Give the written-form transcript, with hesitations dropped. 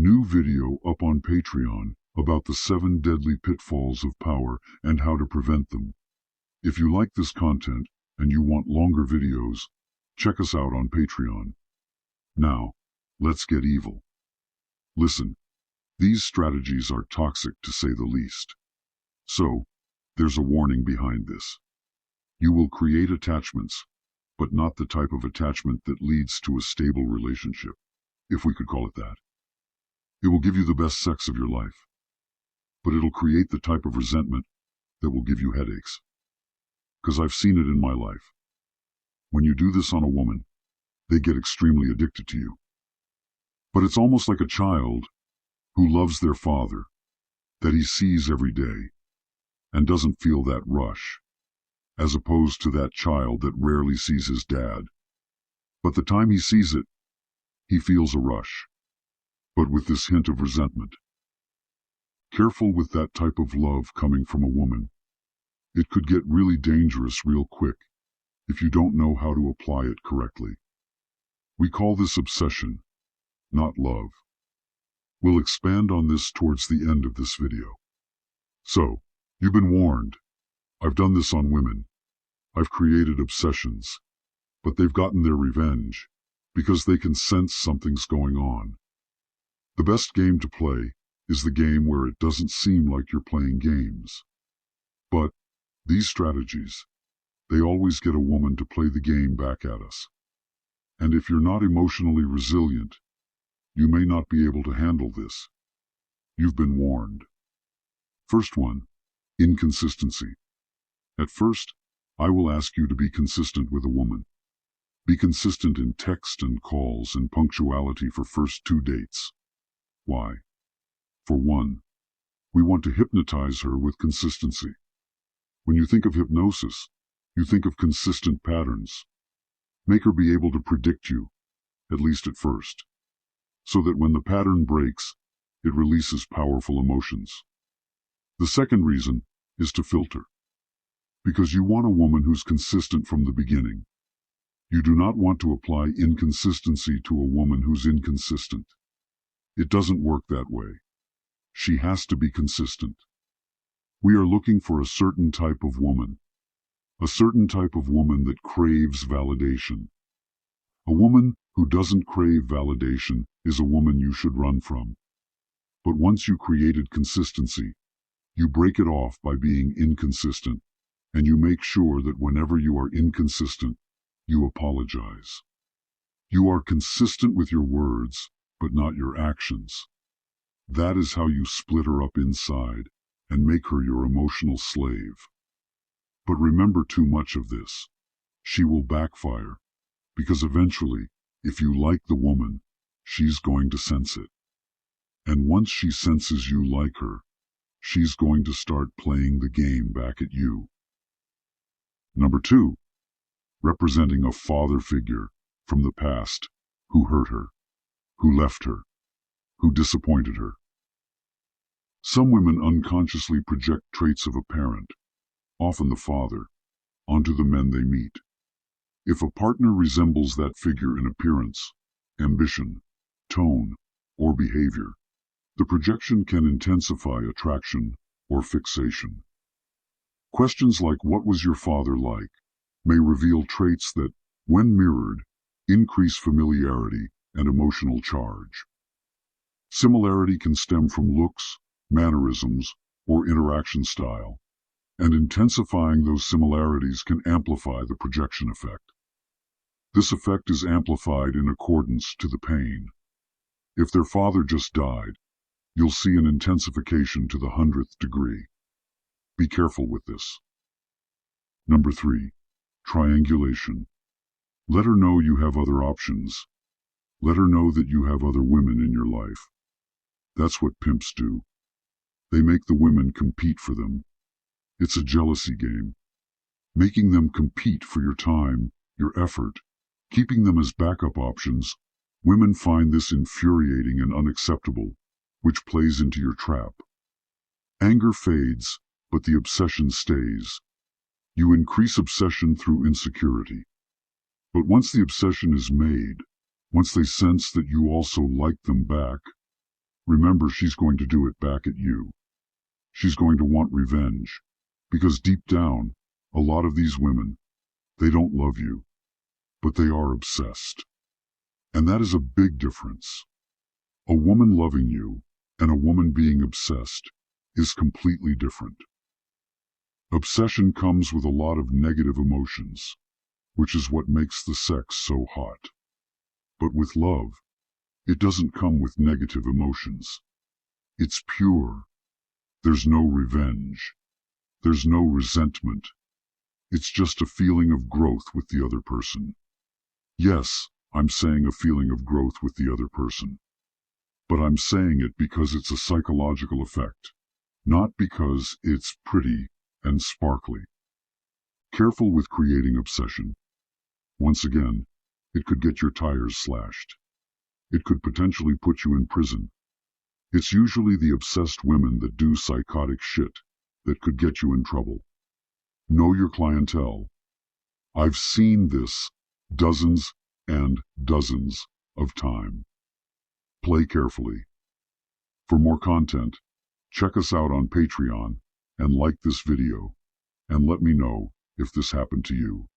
New video up on Patreon about the 7 deadly pitfalls of power and how to prevent them. If you like this content and you want longer videos, check us out on Patreon. Now, let's get evil. Listen, these strategies are toxic to say the least. So, there's a warning behind this. You will create attachments, but not the type of attachment that leads to a stable relationship, if we could call it that. It will give you the best sex of your life, but it'll create the type of resentment that will give you headaches. Because I've seen it in my life. When you do this on a woman, they get extremely addicted to you. But it's almost like a child who loves their father, that he sees every day, and doesn't feel that rush, as opposed to that child that rarely sees his dad. But the time he sees it, he feels a rush, but with this hint of resentment. Careful with that type of love coming from a woman. It could get really dangerous real quick if you don't know how to apply it correctly. We call this obsession, not love. We'll expand on this towards the end of this video. So, you've been warned. I've done this on women. I've created obsessions, but they've gotten their revenge because they can sense something's going on. The best game to play is the game where it doesn't seem like you're playing games. But these strategies, they always get a woman to play the game back at us. And if you're not emotionally resilient, you may not be able to handle this. You've been warned. First one, inconsistency. At first, I will ask you to be consistent with a woman. Be consistent in text and calls and punctuality for first 2 dates. Why? For one, we want to hypnotize her with consistency. When you think of hypnosis, you think of consistent patterns. Make her be able to predict you, at least at first, so that when the pattern breaks, it releases powerful emotions. The second reason is to filter. Because you want a woman who's consistent from the beginning. You do not want to apply inconsistency to a woman who's inconsistent. It doesn't work that way. She has to be consistent. We are looking for a certain type of woman. A certain type of woman that craves validation. A woman who doesn't crave validation is a woman you should run from. But once you created consistency, you break it off by being inconsistent, and you make sure that whenever you are inconsistent, you apologize. You are consistent with your words, but not your actions. That is how you split her up inside and make her your emotional slave. But remember too much of this. She will backfire, because eventually, if you like the woman, she's going to sense it. And once she senses you like her, she's going to start playing the game back at you. Number 2, representing a father figure from the past who hurt her, who left her, who disappointed her. Some women unconsciously project traits of a parent, often the father, onto the men they meet. If a partner resembles that figure in appearance, ambition, tone, or behavior, the projection can intensify attraction or fixation. Questions like "What was your father like?" may reveal traits that, when mirrored, increase familiarity and emotional charge. Similarity can stem from looks, mannerisms, or interaction style, and intensifying those similarities can amplify the projection effect. This effect is amplified in accordance to the pain. If their father just died, you'll see an intensification to the 100th degree. Be careful with this. Number 3, triangulation. Let her know you have other options. Let her know that you have other women in your life. That's what pimps do. They make the women compete for them. It's a jealousy game. Making them compete for your time, your effort, keeping them as backup options. Women find this infuriating and unacceptable, which plays into your trap. Anger fades, but the obsession stays. You increase obsession through insecurity. But once the obsession is made, once they sense that you also like them back, remember she's going to do it back at you. She's going to want revenge. Because deep down, a lot of these women, they don't love you, but they are obsessed. And that is a big difference. A woman loving you and a woman being obsessed is completely different. Obsession comes with a lot of negative emotions, which is what makes the sex so hot. But with love, it doesn't come with negative emotions. It's pure. There's no revenge. There's no resentment. It's just a feeling of growth with the other person. Yes, I'm saying a feeling of growth with the other person. But I'm saying it because it's a psychological effect, not because it's pretty and sparkly. Careful with creating obsession. Once again, it could get your tires slashed. It could potentially put you in prison. It's usually the obsessed women that do psychotic shit that could get you in trouble. Know your clientele. I've seen this dozens and dozens of times. Play carefully. For more content, check us out on Patreon and like this video, and let me know if this happened to you.